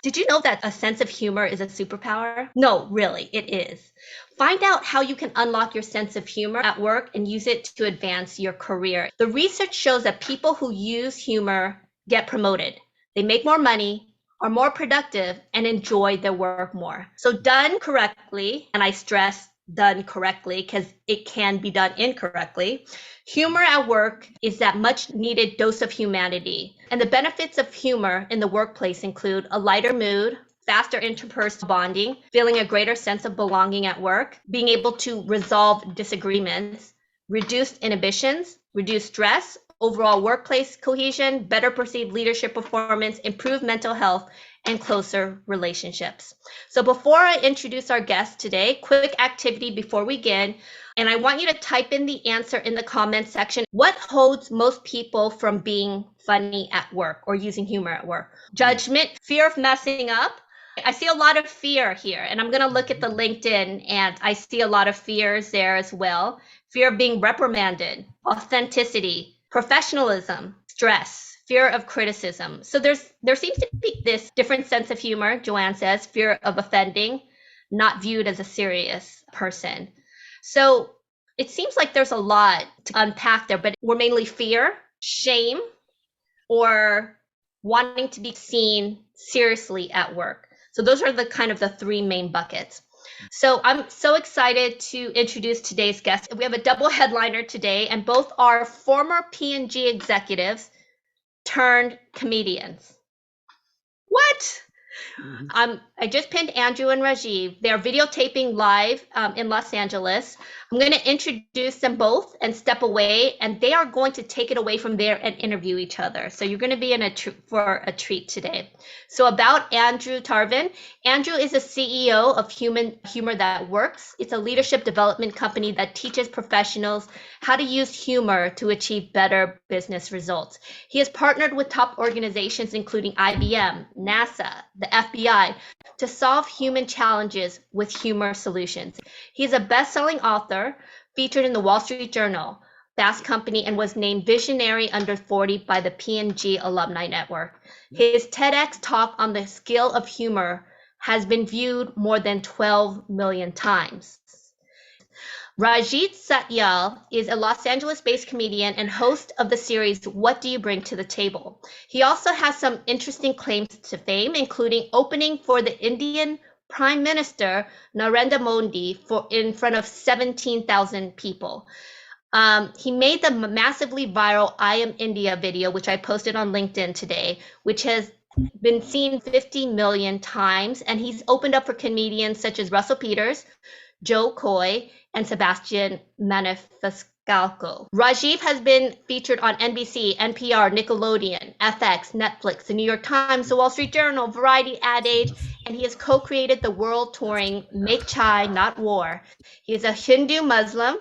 Did you know that a sense of humor is a superpower? No, really, it is. Find out how you can unlock your sense of humor at work and use it to advance your career. The research shows that people who use humor get promoted. They make more money, are more productive, and enjoy their work more. So, done correctly, and I stress done correctly because it can be done incorrectly. Humor at work is that much needed dose of humanity. And the benefits of humor in the workplace include a lighter mood, faster interpersonal bonding, feeling a greater sense of belonging at work, being able to resolve disagreements, reduced inhibitions, reduced stress, overall workplace cohesion, better perceived leadership performance, improved mental health, and closer relationships. So before I introduce our guest today, quick activity before we begin, and I want you to type in the answer in the comment section. What holds most people from being funny at work or using humor at work? Judgment, fear of messing up. I see a lot of fear here, and I'm going to look at the LinkedIn and I see a lot of fears there as well. Fear of being reprimanded, authenticity, professionalism, stress, fear of criticism. So there seems to be this different sense of humor, Joanne says, fear of offending, not viewed as a serious person. So it seems like there's a lot to unpack there, but we're mainly fear, shame, or wanting to be seen seriously at work. So those are the kind of the three main buckets. So I'm so excited to introduce today's guest. We have a double headliner today, and both are former P&G executives turned comedians. What? I just pinned Andrew and Rajiv. They're videotaping live in Los Angeles. I'm going to introduce them both and step away, and they are going to take it away from there and interview each other. So you're going to be in for a treat today. So about Andrew Tarvin. Andrew is the CEO of Humor That Works. It's a leadership development company that teaches professionals how to use humor to achieve better business results. He has partnered with top organizations including IBM, NASA, the FBI to solve human challenges with humor solutions. He's a best-selling author featured in the Wall Street Journal, Fast Company, and was named Visionary Under 40 by the P&G Alumni Network. His TEDx talk on the skill of humor has been viewed more than 12 million times. Rajiv Satyal is a Los Angeles-based comedian and host of the series What Do You Bring to the Table? He also has some interesting claims to fame, including opening for the Indian Prime Minister Narendra Modi in front of 17,000 people. He made the massively viral I Am India video, which I posted on LinkedIn today, which has been seen 50 million times, and he's opened up for comedians such as Russell Peters, Joe Coy, and Sebastian Maniscalco. Rajiv has been featured on NBC, NPR, Nickelodeon, FX, Netflix, the New York Times, the Wall Street Journal, Variety, Ad Age, and he has co-created the world touring Make Chai, Not War. He is a Hindu Muslim.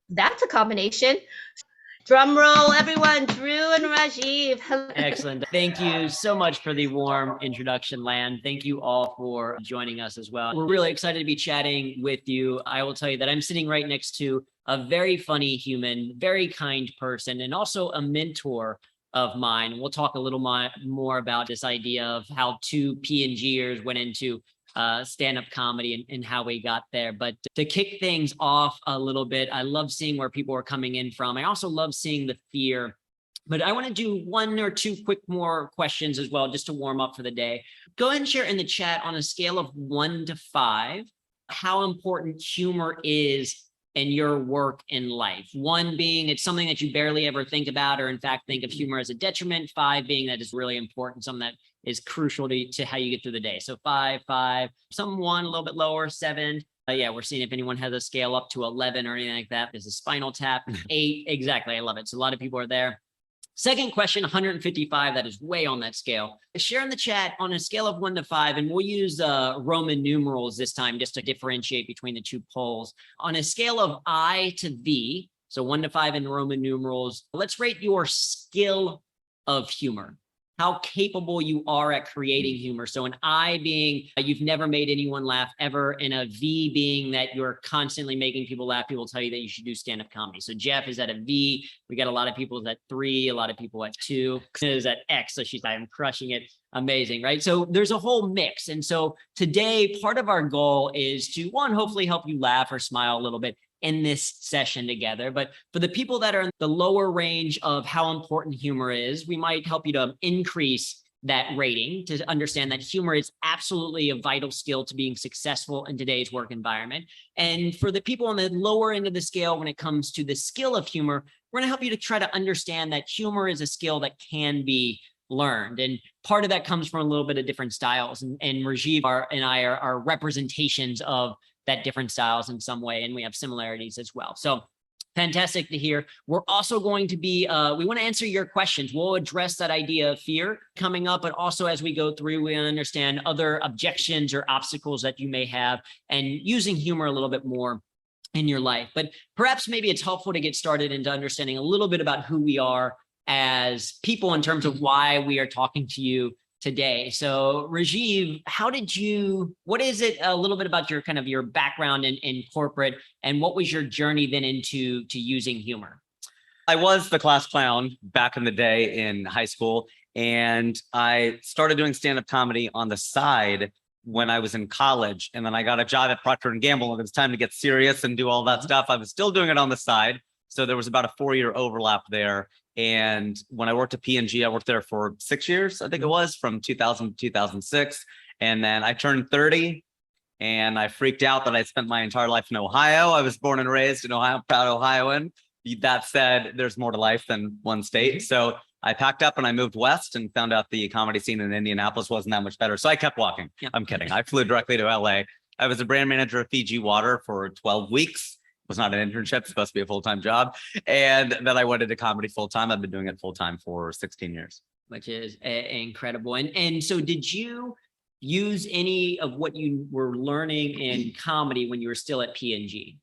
That's a combination. Drum roll, everyone. Drew and Rajiv. Hello. Excellent. Thank you so much for the warm introduction, Lan. Thank you all for joining us as well. We're really excited to be chatting with you. I will tell you that I'm sitting right next to a very funny human, very kind person, and also a mentor of mine. We'll talk a little more about this idea of how two P&Gers went into stand-up comedy and how we got there. But to kick things off a little bit, I love seeing where people are coming in from. I also love seeing the fear. But I want to do one or two quick more questions as well, just to warm up for the day. Go ahead and share in the chat on a scale of 1 to 5, how important humor is in your work in life. 1 being it's something that you barely ever think about, or in fact think of humor as a detriment. 5 being that it's really important, something that is crucial to how you get through the day. So 5, some 1, a little bit lower, 7. Yeah, we're seeing if anyone has a scale up to 11 or anything like that. There's a spinal tap. 8, exactly. I love it. So a lot of people are there. Second question, 155, that is way on that scale. Share in the chat on a scale of 1 to 5, and we'll use Roman numerals this time just to differentiate between the two polls. On a scale of I to V, so 1 to 5 in Roman numerals, let's rate your skill of humor. how capable you are at creating humor. So an I being you've never made anyone laugh ever, and a V being that you're constantly making people laugh. People tell you that you should do stand-up comedy. So Jeff is at a V. We got a lot of people at 3, a lot of people at 2. Is at X. So she's I'm crushing it. Amazing, right? So there's a whole mix. And so today, part of our goal is to, one, hopefully help you laugh or smile a little bit in this session together. But for the people that are in the lower range of how important humor is, we might help you to increase that rating to understand that humor is absolutely a vital skill to being successful in today's work environment. And for the people on the lower end of the scale, when it comes to the skill of humor, we're going to help you to try to understand that humor is a skill that can be learned. And part of that comes from a little bit of different styles. And Rajiv and I are representations of that different styles in some way, and we have similarities as well. So fantastic to hear. We're also going to be, we want to answer your questions. We'll address that idea of fear coming up, but also as we go through, we understand other objections or obstacles that you may have, and using humor a little bit more in your life. But perhaps maybe it's helpful to get started into understanding a little bit about who we are as people in terms of why we are talking to you today. So Rajiv, what is it a little bit about your kind of your background in corporate, and what was your journey then into using humor? I was the class clown back in the day in high school, and I started doing stand-up comedy on the side when I was in college. And then I got a job at Procter & Gamble, and it was time to get serious and do all that stuff. I was still doing it on the side. So there was about a 4-year overlap there. And when I worked at P&G, I worked there for 6 years, I think it was, from 2000 to 2006. And then I turned 30 and I freaked out that I spent my entire life in Ohio. I was born and raised in Ohio, proud Ohioan. That said, there's more to life than one state. So I packed up and I moved west and found out the comedy scene in Indianapolis wasn't that much better. So I kept walking. Yeah. I'm kidding. I flew directly to LA. I was a brand manager of Fiji Water for 12 weeks. Was not an internship, it's supposed to be a full-time job. And then I went into comedy full-time. I've been doing it full-time for 16 years. Which is incredible. And so did you use any of what you were learning in comedy when you were still at P&G?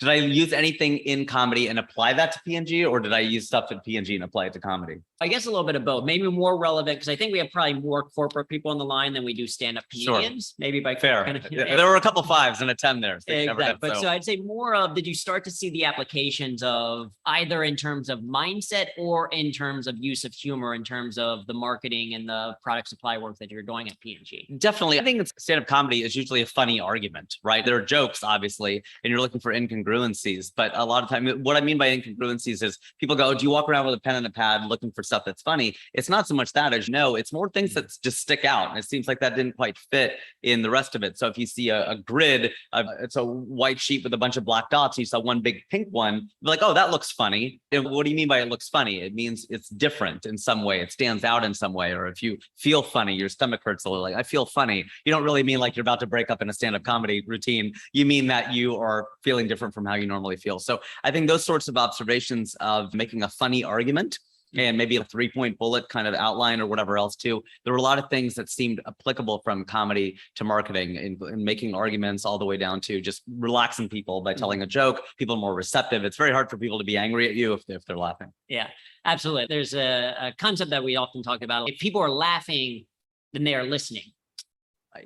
Did I use anything in comedy and apply that to P&G, or did I use stuff at P&G and apply it to comedy? I guess a little bit of both, maybe more relevant, because I think we have probably more corporate people on the line than we do stand-up comedians. Sure. Maybe by fair. Kind of, there were a couple 5s and a 10 there. So exactly. But so I'd say more of, did you start to see the applications of either in terms of mindset or in terms of use of humor in terms of the marketing and the product supply work that you're doing at P&G? Definitely. I think stand-up comedy is usually a funny argument, right? There are jokes, obviously, and you're looking for incongruencies. But a lot of time, what I mean by incongruencies is people go, do you walk around with a pen and a pad looking for stuff that's funny? It's not so much that, as you know, it's more things that just stick out. And it seems like that didn't quite fit in the rest of it. So if you see a grid, it's a white sheet with a bunch of black dots, and you saw one big pink one, you're like, oh, that looks funny. And what do you mean by it looks funny? It means it's different in some way. It stands out in some way. Or if you feel funny, your stomach hurts a little, like, I feel funny. You don't really mean like you're about to break up in a stand-up comedy routine. You mean that you are feeling different from how you normally feel. So I think those sorts of observations of making a funny argument and maybe a 3-point bullet kind of outline or whatever else too. There were a lot of things that seemed applicable from comedy to marketing and making arguments all the way down to just relaxing people by telling a joke. People are more receptive. It's very hard for people to be angry at you if they're laughing. Yeah, absolutely. There's a concept that we often talk about. If people are laughing, then they are listening.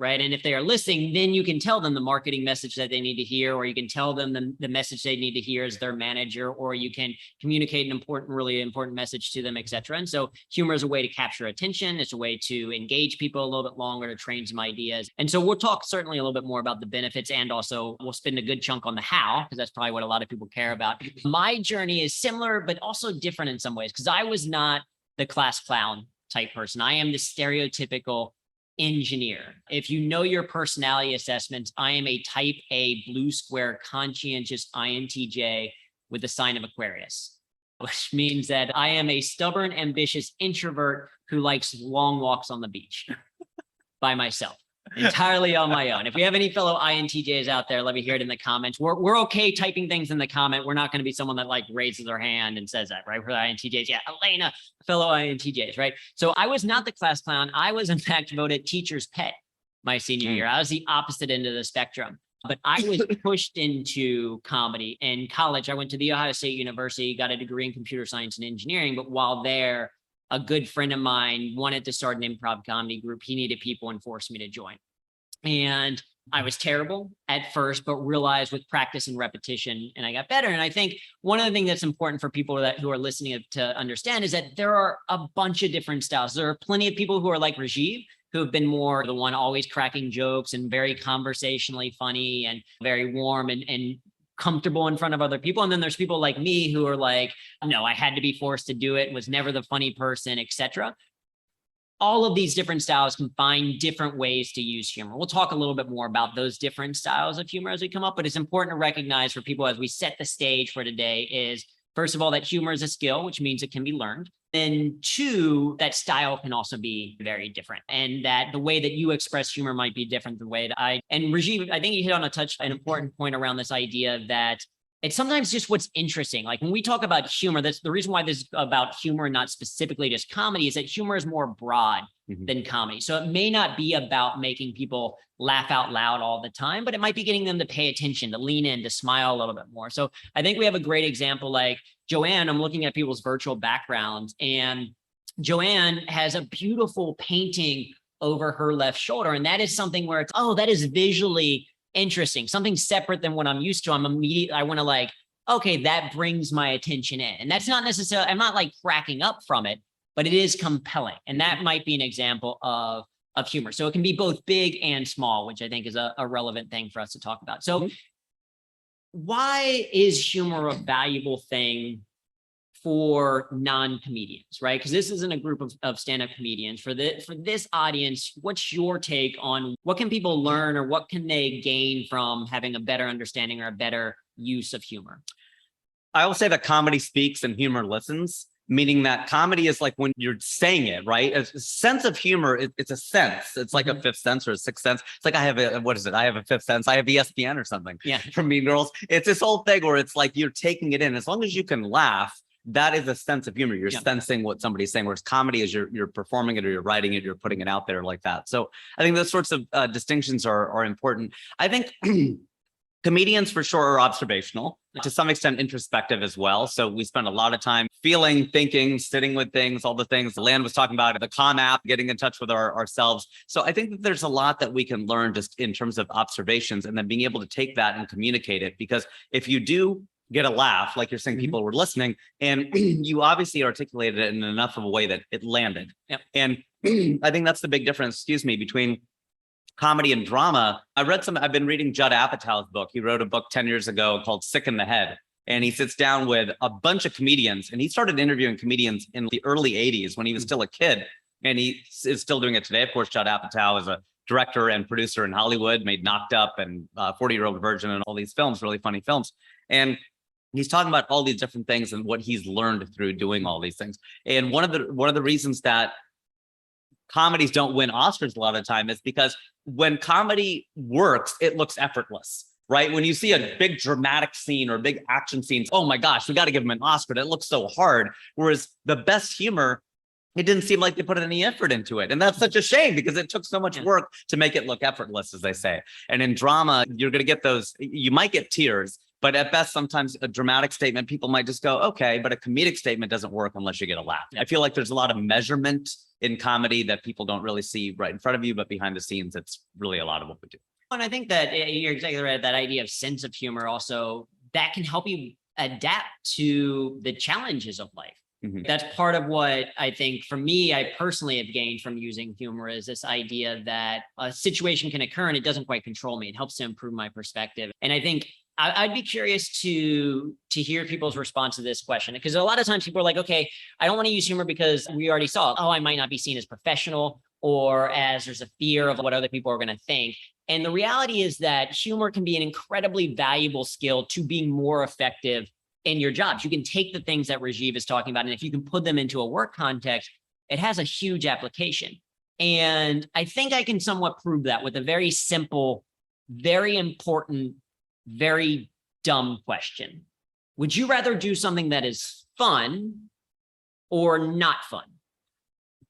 Right. And if they are listening, then you can tell them the marketing message that they need to hear, or you can tell them the message they need to hear as their manager, or you can communicate an really important message to them, et cetera. And so humor is a way to capture attention. It's a way to engage people a little bit longer, to train some ideas. And so we'll talk certainly a little bit more about the benefits, and also we'll spend a good chunk on the how, because that's probably what a lot of people care about. My journey is similar, but also different in some ways, because I was not the class clown type person. I am the stereotypical engineer. If you know your personality assessments, I am a type A blue square conscientious INTJ with the sign of Aquarius, which means that I am a stubborn, ambitious introvert who likes long walks on the beach by myself, entirely on my own. If we have any fellow INTJs out there, let me hear it in the comments. We're okay typing things in the comment. We're not going to be someone that like raises their hand and says that, right? For the INTJs, yeah, Elena, fellow INTJs, right? So I was not the class clown. I was in fact voted teacher's pet my senior year. I was the opposite end of the spectrum. But I was pushed into comedy in college. I went to the Ohio State University, got a degree in computer science and engineering. But while there, a good friend of mine wanted to start an improv comedy group. He needed people and forced me to join. And I was terrible at first, but realized with practice and repetition, and I got better. And I think one of the things that's important for people who are listening to understand is that there are a bunch of different styles. There are plenty of people who are like Rajiv, who have been more the one always cracking jokes and very conversationally funny and very warm and comfortable in front of other people. And then there's people like me who are like, no, I had to be forced to do it, was never the funny person, etc. All of these different styles can find different ways to use humor. We'll talk a little bit more about those different styles of humor as we come up, but it's important to recognize for people as we set the stage for today is, first of all, that humor is a skill, which means it can be learned. And two, that style can also be very different, and that the way that you express humor might be different than the way that and Rajiv, I think you hit on an important point around this idea that it's sometimes just what's interesting. Like when we talk about humor, that's the reason why this is about humor and not specifically just comedy, is that humor is more broad than comedy. So it may not be about making people laugh out loud all the time, but it might be getting them to pay attention, to lean in, to smile a little bit more. So I think we have a great example like Joanne. I'm looking at people's virtual backgrounds, and Joanne has a beautiful painting over her left shoulder. And that is something where it's, oh, that is visually interesting, something separate than what I'm used to. I want to like, okay, that brings my attention in. And that's not necessarily, I'm not like cracking up from it, but it is compelling. And that might be an example of humor. So it can be both big and small, which I think is a relevant thing for us to talk about. So why is humor a valuable thing for non-comedians, right? Because this isn't a group of stand-up comedians. For this audience, what's your take on what can people learn or what can they gain from having a better understanding or a better use of humor? I will say that comedy speaks and humor listens, meaning that comedy is like when you're saying it, right? A sense of humor, it's a sense. It's like a fifth sense or a sixth sense. It's like I have I have a fifth sense. I have ESPN or something from Mean Girls. It's this whole thing where it's like you're taking it in. As long as you can laugh, that is a sense of humor. You're sensing what somebody's saying, whereas comedy is you're performing it or you're writing it, you're putting it out there like that. So I think those sorts of distinctions are important. I think comedians for sure are observational, to some extent introspective as well. So we spend a lot of time feeling, thinking, sitting with things, all the things Lan was talking about, the Calm app, getting in touch with ourselves. So I think that there's a lot that we can learn just in terms of observations and then being able to take that and communicate it. Because if you do get a laugh, like you're saying, people were listening, and you obviously articulated it in enough of a way that it landed. And I think that's the big difference, between comedy and drama. I've been reading Judd Apatow's book. He wrote a book 10 years ago called Sick in the Head. And he sits down with a bunch of comedians, and he started interviewing comedians in the early 80s when he was still a kid. And he is still doing it today. Of course, Judd Apatow is a director and producer in Hollywood, made Knocked Up and 40-Year-Old Virgin and all these films, really funny films. And he's talking about all these different things and what he's learned through doing all these things. And one of the reasons that comedies don't win Oscars a lot of the time is because when comedy works, it looks effortless, right? When you see a big dramatic scene or big action scenes, oh my gosh, we got to give them an Oscar. That looks so hard. Whereas the best humor, it didn't seem like they put any effort into it. And that's such a shame because it took so much work to make it look effortless, as they say. And in drama, you're going to get those, you might get tears, but at best, sometimes a dramatic statement, people might just go, okay, but a comedic statement doesn't work unless you get a laugh. I feel like there's a lot of measurement in comedy that people don't really see right in front of you, but behind the scenes, it's really a lot of what we do. And I think that you're exactly right. That idea of sense of humor also, that can help you adapt to the challenges of life. That's part of what I think for me, I personally have gained from using humor is this idea that a situation can occur and it doesn't quite control me. It helps to improve my perspective. And I think I'd be curious to hear people's response to this question, because a lot of times people are like, okay, I don't want to use humor because we already saw, I might not be seen as professional, or as there's a fear of what other people are going to think. And the reality is that humor can be an incredibly valuable skill to being more effective in your jobs. You can take the things that Rajiv is talking about, and if you can put them into a work context, it has a huge application. And I think I can somewhat prove that with a very simple, very important, very dumb question. Would you rather do something that is fun or not fun?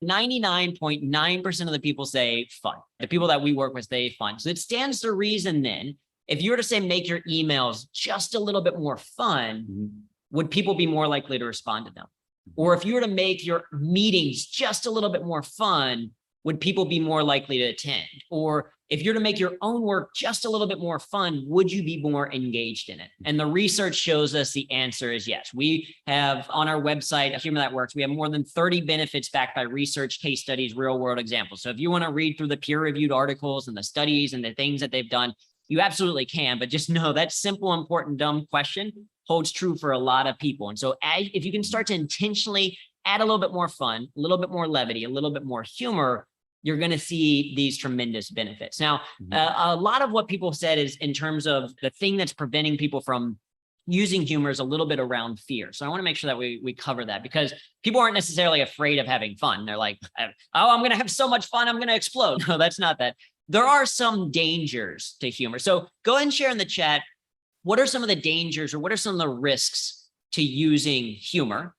99.9% of the people say fun. The people that we work with say fun. So it stands to reason then, if you were to say make your emails just a little bit more fun, would people be more likely to respond to them? Or if you were to make your meetings just a little bit more fun, would people be more likely to attend? Or if you're to make your own work just a little bit more fun, would you be more engaged in it? And the research shows us the answer is yes. We have on our website, Humor That Works, we have more than 30 benefits backed by research, case studies, real world examples. So if you want to read through the peer reviewed articles and the studies and the things that they've done, you absolutely can. But just know that simple, important, dumb question holds true for a lot of people. And so if you can start to intentionally add a little bit more fun, a little bit more levity, a little bit more humor, you're going to see these tremendous benefits. Now, a lot of what people said is in terms of the thing that's preventing people from using humor is a little bit around fear. So I want to make sure that we cover that, because people aren't necessarily afraid of having fun. They're like, oh, I'm going to have so much fun, I'm going to explode. No, that's not that. There are some dangers to humor. So go ahead and share in the chat, what are some of the dangers or what are some of the risks to using humor?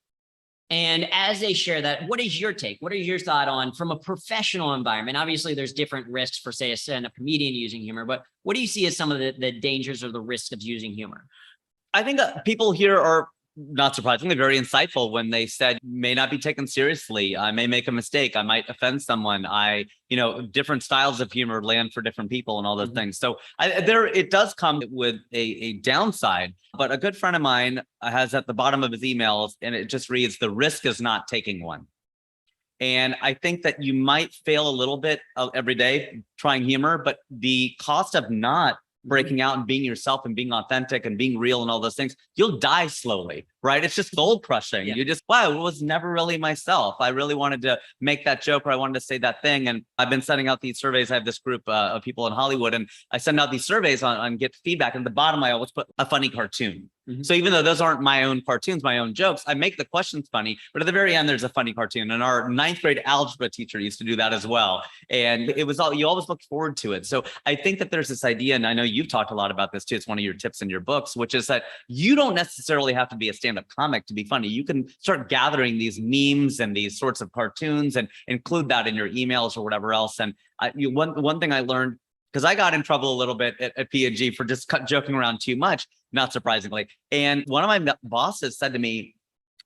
And as they share that, what is your take? What is your thought on from a professional environment? Obviously, there's different risks for, say, a stand-up comedian using humor, but what do you see as some of the dangers or the risks of using humor? I think people here are, not surprisingly, very insightful when they said may not be taken seriously. I may make a mistake. I might offend someone. Different styles of humor land for different people and all those things. So it does come with a downside. But a good friend of mine has at the bottom of his emails, and it just reads, the risk is not taking one. And I think that you might fail a little bit every day trying humor, but the cost of not breaking out and being yourself and being authentic and being real and all those things, you'll die slowly, right? It's just soul crushing. Yeah. You just, wow, it was never really myself. I really wanted to make that joke, or I wanted to say that thing. And I've been sending out these surveys. I have this group of people in Hollywood, and I send out these surveys on get feedback. And at the bottom, I always put a funny cartoon. So even though those aren't my own cartoons, my own jokes, I make the questions funny, but at the very end, there's a funny cartoon. And our 9th grade algebra teacher used to do that as well. And it was you always look forward to it. So I think that there's this idea, and I know you've talked a lot about this too. It's one of your tips in your books, which is that you don't necessarily have to be a stand-up comic to be funny. You can start gathering these memes and these sorts of cartoons and include that in your emails or whatever else. And one thing I learned, because I got in trouble a little bit at P&G for just joking around too much, not surprisingly. And one of my bosses said to me,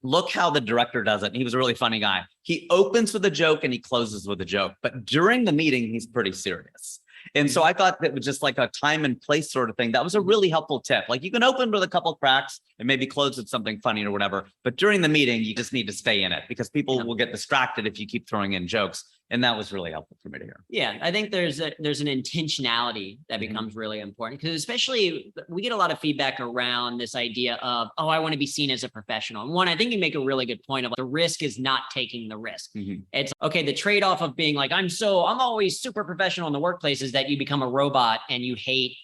look how the director does it. And he was a really funny guy. He opens with a joke and he closes with a joke. But during the meeting, he's pretty serious. And so I thought that was just like a time and place sort of thing. That was a really helpful tip. Like, you can open with a couple cracks and maybe close with something funny or whatever. But during the meeting, you just need to stay in it, because people will get distracted if you keep throwing in jokes. And that was really helpful for me to hear. Yeah, I think there's an intentionality that becomes really important, because especially we get a lot of feedback around this idea of, oh, I want to be seen as a professional. And one, I think you make a really good point of the risk is not taking the risk. It's okay. The trade-off of being like, I'm always super professional in the workplace is that you become a robot and you hate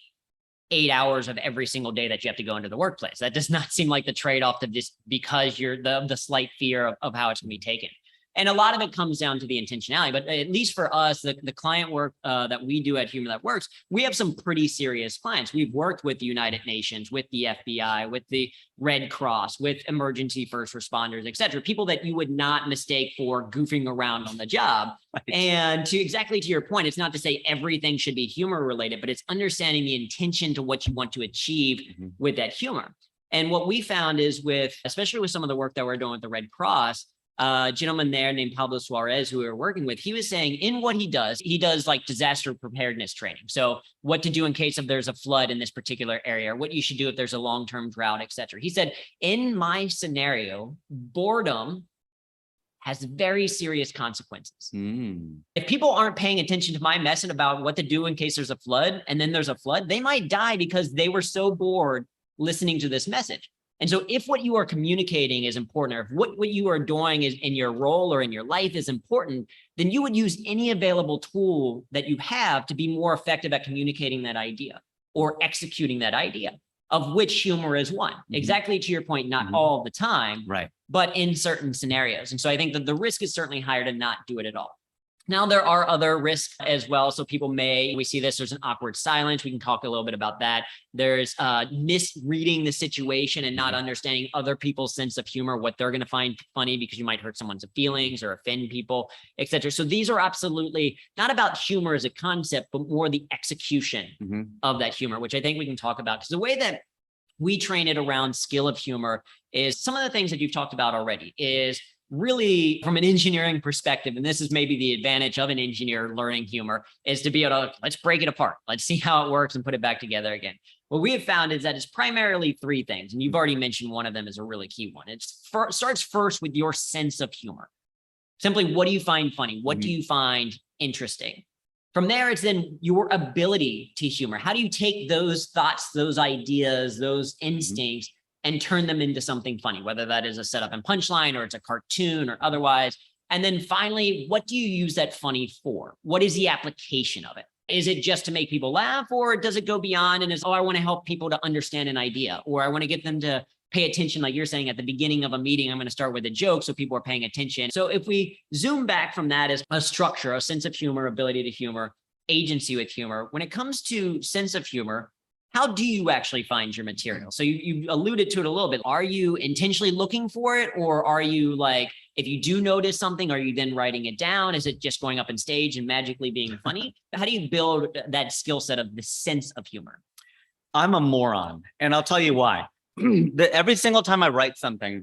8 hours of every single day that you have to go into the workplace. That does not seem like the trade-off to just because you're the slight fear of how it's going to be taken. And a lot of it comes down to the intentionality, but at least for us, the client work that we do at Humor That Works, we have some pretty serious clients. We've worked with the United Nations, with the FBI, with the Red Cross, with emergency first responders, et cetera, people that you would not mistake for goofing around on the job. Right. And exactly to your point, it's not to say everything should be humor related, but it's understanding the intention to what you want to achieve with that humor. And what we found is especially with some of the work that we're doing with the Red Cross, a gentleman there named Pablo Suarez, who we were working with, he was saying in what he does like disaster preparedness training. So what to do in case there's a flood in this particular area, or what you should do if there's a long-term drought, et cetera. He said, in my scenario, boredom has very serious consequences. If people aren't paying attention to my message about what to do in case there's a flood, and then there's a flood, they might die because they were so bored listening to this message. And so if what you are communicating is important, or if what you are doing is in your role or in your life is important, then you would use any available tool that you have to be more effective at communicating that idea or executing that idea, of which humor is one. Exactly to your point, not all the time, right, but in certain scenarios. And so I think that the risk is certainly higher to not do it at all. Now, there are other risks as well. So we see there's an awkward silence. We can talk a little bit about that. There's misreading the situation and not understanding other people's sense of humor, what they're going to find funny, because you might hurt someone's feelings or offend people, et cetera. So these are absolutely not about humor as a concept, but more the execution of that humor, which I think we can talk about. Because the way that we train it around skill of humor is some of the things that you've talked about already is really from an engineering perspective. And this is maybe the advantage of an engineer learning humor is to be able to, let's break it apart. Let's see how it works and put it back together again. What we have found is that it's primarily three things. And you've already mentioned one of them is a really key one. It starts first with your sense of humor. Simply, what do you find funny? What do you find interesting? From there, it's then your ability to humor. How do you take those thoughts, those ideas, those instincts, and turn them into something funny, whether that is a setup and punchline or it's a cartoon or otherwise. And then finally, what do you use that funny for? What is the application of it? Is it just to make people laugh, or does it go beyond and is, oh, I want to help people to understand an idea, or I want to get them to pay attention, like you're saying at the beginning of a meeting, I'm going to start with a joke so people are paying attention. So if we zoom back from that as a structure, a sense of humor, ability to humor, agency with humor, when it comes to sense of humor, how do you actually find your material? So you alluded to it a little bit. Are you intentionally looking for it? Or are you like, if you do notice something, are you then writing it down? Is it just going up on stage and magically being funny? How do you build that skill set of the sense of humor? I'm a moron, and I'll tell you why. Every single time I write something,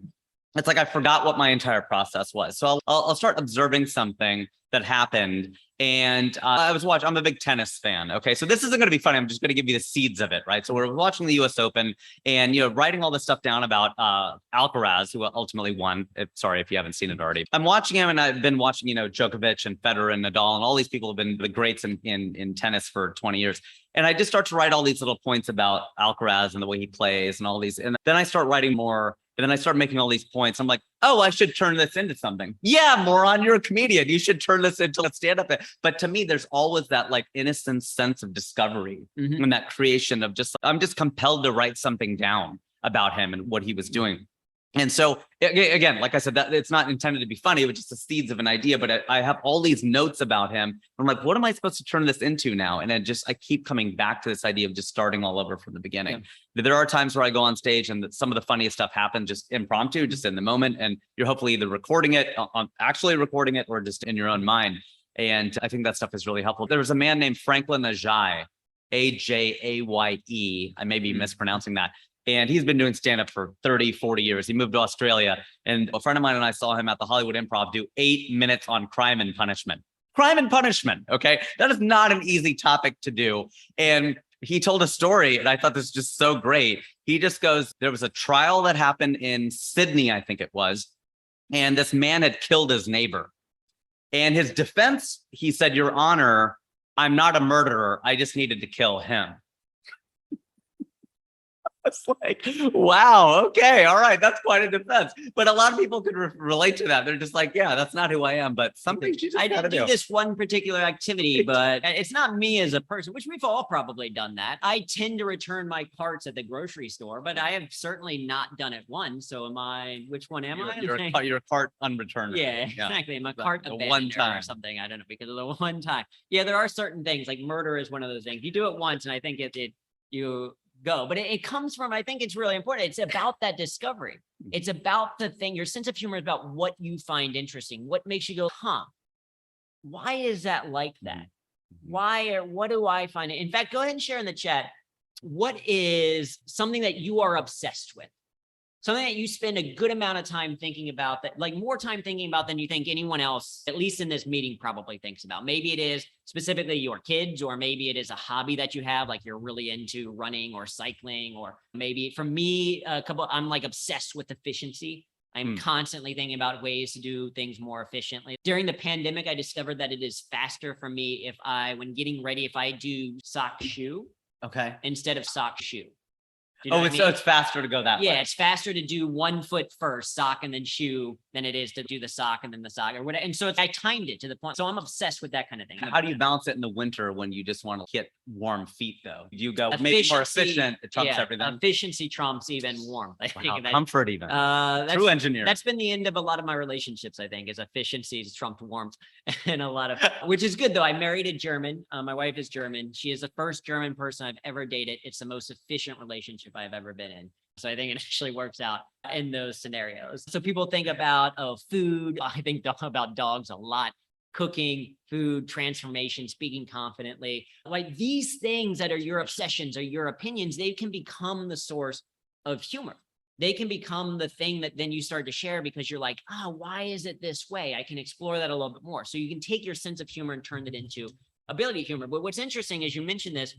it's like I forgot what my entire process was. So I'll start observing something that happened. And I'm a big tennis fan. Okay. So this isn't going to be funny. I'm just going to give you the seeds of it. Right. So we're watching the US Open and, writing all this stuff down about Alcaraz, who ultimately won. Sorry if you haven't seen it already. I'm watching him and I've been watching, Djokovic and Federer and Nadal and all these people have been the greats in tennis for 20 years. And I just start to write all these little points about Alcaraz and the way he plays and all these. And then I start writing more. And then I start making all these points. I'm like, oh, I should turn this into something. Yeah, moron, you're a comedian. You should turn this into a stand-up. But to me, there's always that like innocent sense of discovery and that creation of just, I'm just compelled to write something down about him and what he was doing. And so again, like I said, that it's not intended to be funny. It was just the seeds of an idea, but I have all these notes about him. I'm like, what am I supposed to turn this into now? And I keep coming back to this idea of just starting all over from the beginning. Yeah. There are times where I go on stage and some of the funniest stuff happens just impromptu, just in the moment. And you're hopefully either recording it, actually recording it, or just in your own mind. And I think that stuff is really helpful. There was a man named Franklin Ajaye, Ajaye. I may be mispronouncing that. And he's been doing stand-up for 30, 40 years. He moved to Australia. And a friend of mine and I saw him at the Hollywood Improv do 8 minutes on crime and punishment. Crime and punishment, okay? That is not an easy topic to do. And he told a story, and I thought this was just so great. He just goes, there was a trial that happened in Sydney, I think it was, and this man had killed his neighbor. And his defense, he said, Your Honor, I'm not a murderer. I just needed to kill him. It's like, wow, okay, all right, that's quite a defense. But a lot of people could relate to that. They're just like, yeah, that's not who I am. But some things you just I didn't do this one particular activity, but it's not me as a person, which we've all probably done that. I tend to return my carts at the grocery store, but I have certainly not done it once. So which one am I? You're a cart unreturner. Yeah, exactly. I'm a cart abandoner one time or something. I don't know, because of the one time. Yeah, there are certain things, like murder is one of those things. You do it once, and I think you go, but it comes from, I think it's really important. It's about that discovery. It's about the thing. Your sense of humor is about what you find interesting, what makes you go, why is that like that? What do I find it? In fact, go ahead and share in the chat. What is something that you are obsessed with? Something that you spend a good amount of time thinking about, that like more time thinking about than you think anyone else, at least in this meeting, probably thinks about. Maybe it is specifically your kids, or maybe it is a hobby that you have, like you're really into running or cycling, or maybe for me, I'm like obsessed with efficiency. I'm constantly thinking about ways to do things more efficiently. During the pandemic, I discovered that it is faster for me when getting ready, if I do sock shoe, instead of sock shoe. You know so it's faster to go that way. Yeah, it's faster to do 1 foot first, sock and then shoe, than it is to do the sock and then the sock or whatever. And so I timed it to the point. So I'm obsessed with that kind of thing. How do you balance it in the winter when you just want to get warm feet, though? You go maybe more efficient. It trumps everything. Efficiency trumps even warmth. I think comfort even. True engineer. That's been the end of a lot of my relationships, I think, is efficiency has trumped warmth, and a lot of, which is good though. I married a German. My wife is German. She is the first German person I've ever dated. It's the most efficient relationship I've ever been in. So I think it actually works out in those scenarios. So people think about food. I think about dogs a lot. Cooking, food, transformation, speaking confidently. Like these things that are your obsessions or your opinions, they can become the source of humor. They can become the thing that then you start to share because you're like, oh, why is it this way? I can explore that a little bit more. So you can take your sense of humor and turn it into ability humor. But what's interesting, as you mentioned this,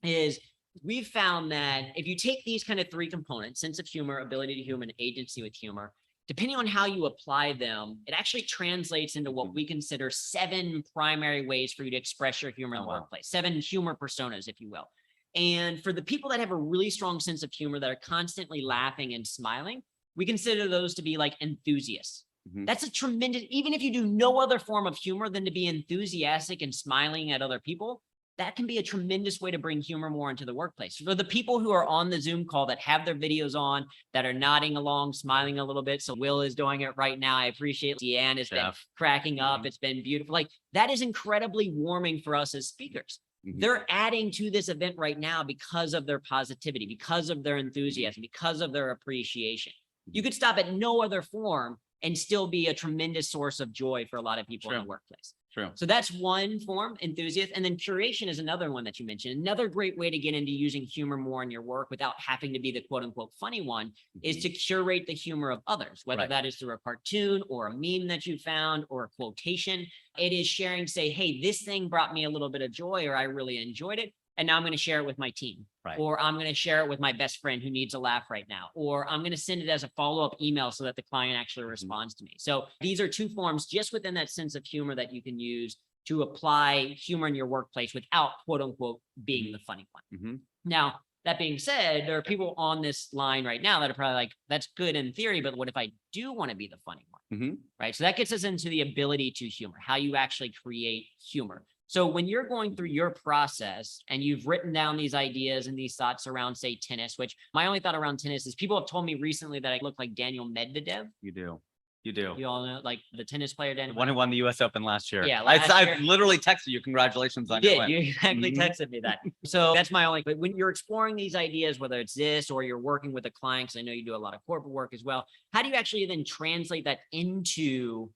is we've found that if you take these kind of three components, sense of humor, ability to humor, and agency with humor, depending on how you apply them, it actually translates into what we consider 7 primary ways for you to express your humor in the workplace, 7 humor personas, if you will. And for the people that have a really strong sense of humor that are constantly laughing and smiling, we consider those to be like enthusiasts. That's a tremendous, even if you do no other form of humor than to be enthusiastic and smiling at other people, that can be a tremendous way to bring humor more into the workplace. For the people who are on the Zoom call that have their videos on, that are nodding along, smiling a little bit. So Will is doing it right now. I appreciate it. Deanne has been cracking up. It's been beautiful. Like, that is incredibly warming for us as speakers. They're adding to this event right now because of their positivity, because of their enthusiasm, because of their appreciation. You could stop at no other form and still be a tremendous source of joy for a lot of people in the workplace. So that's one form, enthusiast. And then curation is another one that you mentioned. Another great way to get into using humor more in your work without having to be the quote unquote funny one is to curate the humor of others, whether that is through a cartoon or a meme that you found or a quotation. It is sharing, say, hey, this thing brought me a little bit of joy, or I really enjoyed it. And now I'm going to share it with my team, or I'm going to share it with my best friend who needs a laugh right now, or I'm going to send it as a follow-up email so that the client actually responds to me. So these are 2 forms just within that sense of humor that you can use to apply humor in your workplace without quote unquote being the funny one. Now, that being said, there are people on this line right now that are probably like, that's good in theory, but what if I do want to be the funny one? Right. So that gets us into the ability to humor, how you actually create humor. So when you're going through your process and you've written down these ideas and these thoughts around, say, tennis, which my only thought around tennis is people have told me recently that I look like Daniel Medvedev. You do. You do. You all know, like the tennis player, Daniel. One who won the US Open last year. Yeah. I literally texted you. Congratulations on your win. You exactly texted me that. So that's my only, but when you're exploring these ideas, whether it's this or you're working with a client, because I know you do a lot of corporate work as well, how do you actually then translate that into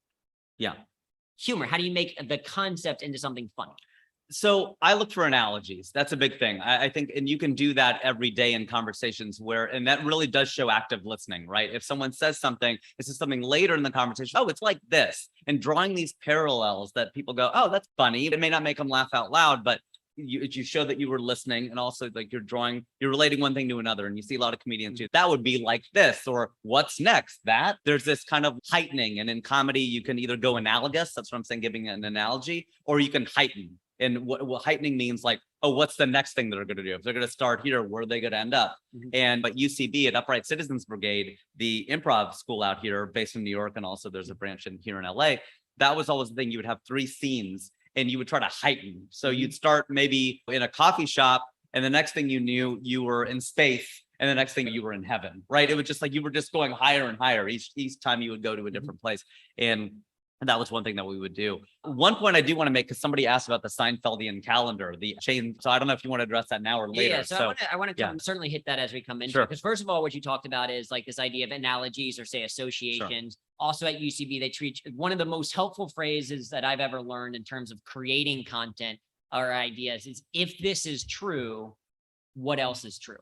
humor? How do you make the concept into something funny? So I look for analogies. That's a big thing. I think, and you can do that every day in conversations and that really does show active listening, right? If someone says something, this is something later in the conversation, oh, it's like this, and drawing these parallels that people go, oh, that's funny. It may not make them laugh out loud, but you show that you were listening, and also like you're relating one thing to another, and you see a lot of comedians do that. Would be like this, or what's next? That there's this kind of heightening, and in comedy you can either go analogous, that's what I'm saying, giving an analogy, or you can heighten. And what heightening means, like, oh, what's the next thing they're going to do? If they're going to start here, where are they going to end up? But UCB at Upright Citizens Brigade, the improv school out here based in New York, and also there's a branch here in LA, that was always the thing. You would have 3 scenes and you would try to heighten. So you'd start maybe in a coffee shop, and the next thing you knew, you were in space. And the next thing you were in heaven, right? It was just like you were just going higher and higher each time you would go to a different place. And that was one thing that we would do. One point I do want to make, because somebody asked about the Seinfeldian calendar, the chain. So I don't know if you want to address that now or later. Yeah, so I want to certainly hit that as we come into it. Because first of all, what you talked about is like this idea of analogies, or say associations. Also at UCB, they treat one of the most helpful phrases that I've ever learned in terms of creating content or ideas is, if this is true, what else is true?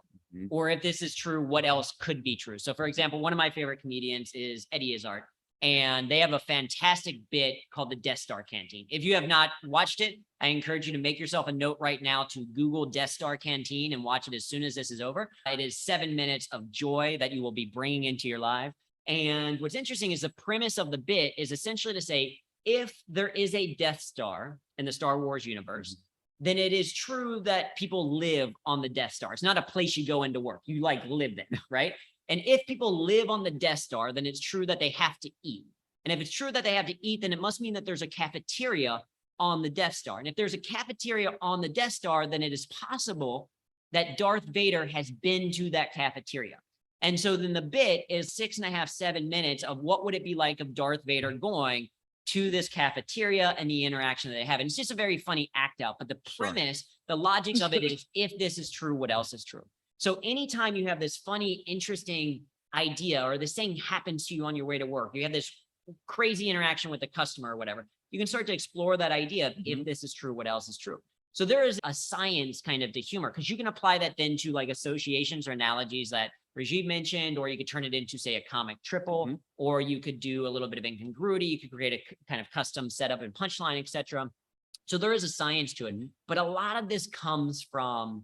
Or if this is true, what else could be true? So for example, one of my favorite comedians is Eddie Izzard. And they have a fantastic bit called the Death Star Canteen. If you have not watched it, I encourage you to make yourself a note right now to Google Death Star Canteen and watch it as soon as this is over. It is 7 minutes of joy that you will be bringing into your life. And what's interesting is the premise of the bit is essentially to say, if there is a Death Star in the Star Wars universe, then it is true that people live on the Death Star. It's not a place you go into work. You like live there, right? And if people live on the Death Star, then it's true that they have to eat. And if it's true that they have to eat, then it must mean that there's a cafeteria on the Death Star. And if there's a cafeteria on the Death Star, then it is possible that Darth Vader has been to that cafeteria. And so then the bit is 6.5, 7 minutes of what would it be like of Darth Vader going to this cafeteria and the interaction that they have. And it's just a very funny act out. But the premise, the logic of it is, if this is true, what else is true? So anytime you have this funny, interesting idea, or this thing happens to you on your way to work, you have this crazy interaction with the customer or whatever, you can start to explore that idea of, if this is true, what else is true? So there is a science kind of to humor, because you can apply that then to like associations or analogies that Rajiv mentioned, or you could turn it into, say, a comic triple, or you could do a little bit of incongruity. You could create a kind of custom setup and punchline, etc. So there is a science to it, but a lot of this comes from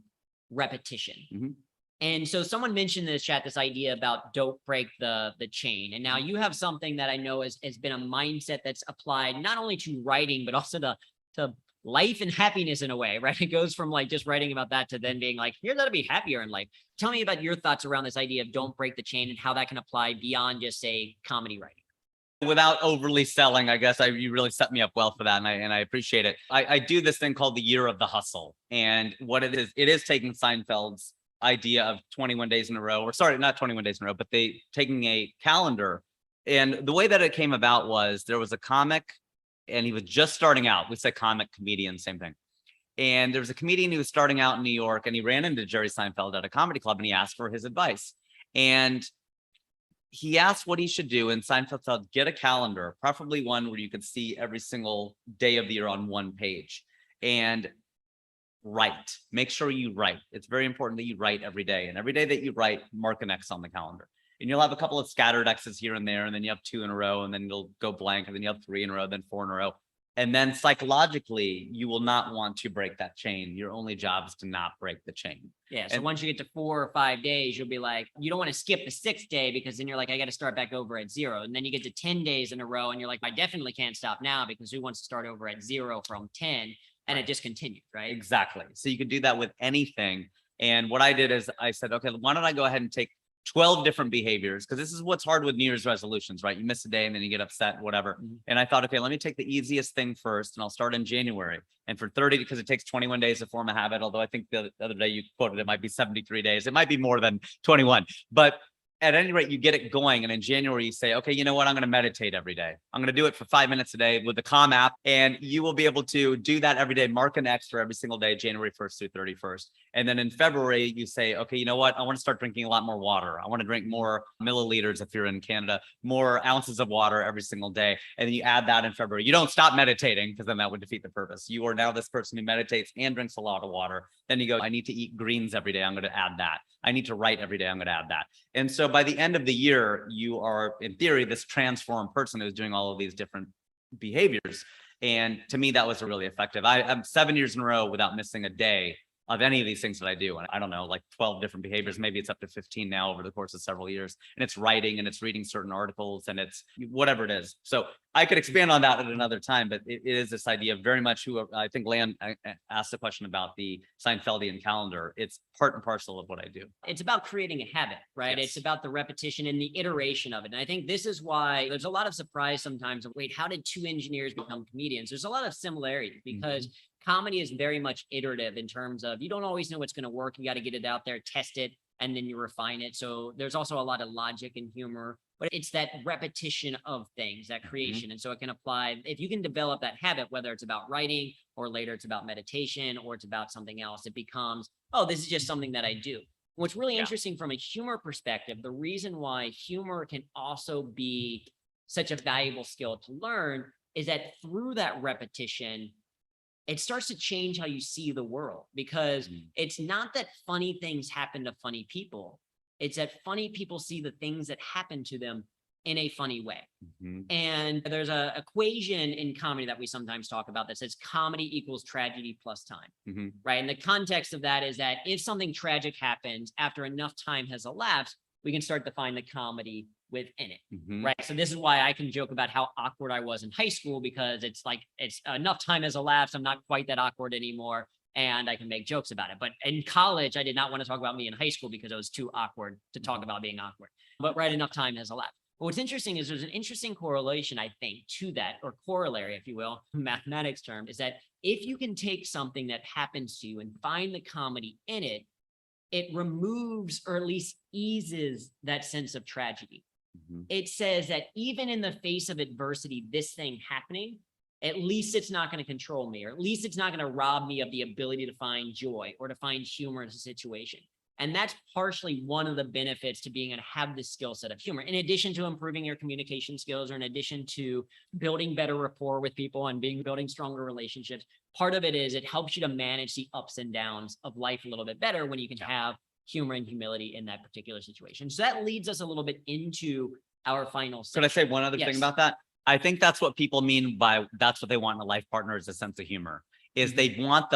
repetition. And so someone mentioned in the chat this idea about don't break the chain. And now you have something that I know has been a mindset that's applied not only to writing, but also to life and happiness in a way, right? It goes from like just writing about that to then being like, here's how to be happier in life. Tell me about your thoughts around this idea of don't break the chain and how that can apply beyond just, say, comedy writing. Without overly selling, I guess you really set me up well for that, and I appreciate it. I do this thing called the year of the hustle, and what it is taking Seinfeld's idea of 21 days in a row, or sorry, not 21 days in a row, but they taking a calendar. And the way that it came about was there was a comic and he was just starting out. We say comic, comedian, same thing. And there was a comedian who was starting out in New York, and he ran into Jerry Seinfeld at a comedy club and he asked for his advice. And he asked what he should do. And Seinfeld said, get a calendar, preferably one where you could see every single day of the year on one page, and write. Make sure you write. It's very important that you write every day. And every day that you write, mark an X on the calendar. And you'll have a couple of scattered X's here and there, and then you have 2 in a row, and then you'll go blank, and then you have 3 in a row, then 4 in a row. And then psychologically, you will not want to break that chain. Your only job is to not break the chain. Yeah. So once you get to 4 or 5 days, you'll be like, you don't want to skip the 6th day, because then you're like, I got to start back over at 0. And then you get to 10 days in a row and you're like, I definitely can't stop now, because who wants to start over at 0 from 10? And it just continued, right? Exactly. So you could do that with anything. And what I did is I said, okay, why don't I go ahead and take 12 different behaviors? Because this is what's hard with New Year's resolutions, right? You miss a day and then you get upset, whatever. And I thought, okay, let me take the easiest thing first, and I'll start in January. And for 30, because it takes 21 days to form a habit, although I think the other day you quoted it might be 73 days. It might be more than 21. But at any rate, you get it going. And in January, you say, okay, you know what? I'm going to meditate every day. I'm going to do it for 5 minutes a day with the Calm app. And you will be able to do that every day. Mark an X for every single day, January 1st through 31st. And then in February, you say, okay, you know what? I want to start drinking a lot more water. I want to drink more milliliters, if you're in Canada, more ounces of water every single day. And then you add that in February. You don't stop meditating, because then that would defeat the purpose. You are now this person who meditates and drinks a lot of water. Then you go, I need to eat greens every day. I'm going to add that. I need to write every day. I'm going to add that. And so by the end of the year, you are, in theory, this transformed person who's doing all of these different behaviors. And to me, that was really effective. I'm 7 years in a row without missing a day of any of these things that I do. And I don't know, like 12 different behaviors, maybe it's up to 15 now over the course of several years. And it's writing, and it's reading certain articles, and it's whatever it is. So I could expand on that at another time, but it is this idea of very much who I think Lan asked the question about the Seinfeldian calendar. It's part and parcel of what I do. It's about creating a habit, right? Yes. It's about the repetition and the iteration of it. And I think this is why there's a lot of surprise sometimes of, wait, how did 2 engineers become comedians? There's a lot of similarities, because comedy is very much iterative in terms of, you don't always know what's going to work. You got to get it out there, test it, and then you refine it. So there's also a lot of logic and humor, but it's that repetition of things, that creation. And so it can apply, if you can develop that habit, whether it's about writing, or later it's about meditation, or it's about something else, it becomes, oh, this is just something that I do. What's really interesting from a humor perspective, the reason why humor can also be such a valuable skill to learn is that through that repetition, it starts to change how you see the world, because it's not that funny things happen to funny people. It's that funny people see the things that happen to them in a funny way. And there's a equation in comedy that we sometimes talk about that says comedy equals tragedy plus time, right? And the context of that is that if something tragic happens, after enough time has elapsed, we can start to find the comedy within it, right? So this is why I can joke about how awkward I was in high school, because it's like, it's enough time has elapsed. I'm not quite that awkward anymore, and I can make jokes about it. But in college, I did not want to talk about me in high school because it was too awkward to talk about being awkward. But right, enough time has elapsed. But what's interesting is there's an interesting correlation, I think, to that, or corollary, if you will, mathematics term, is that if you can take something that happens to you and find the comedy in it, it removes, or at least eases, that sense of tragedy. It says that even in the face of adversity, this thing happening, at least it's not going to control me, or at least it's not going to rob me of the ability to find joy or to find humor in a situation. And that's partially one of the benefits to being able to have this skill set of humor, in addition to improving your communication skills, or in addition to building better rapport with people and building stronger relationships. Part of it is it helps you to manage the ups and downs of life a little bit better when you can have humor and humility in that particular situation. So that leads us a little bit into our final Could I say section. one other Yes. thing about that? I think that's what people mean by that's what they want in a life partner is a sense of humor. Is they want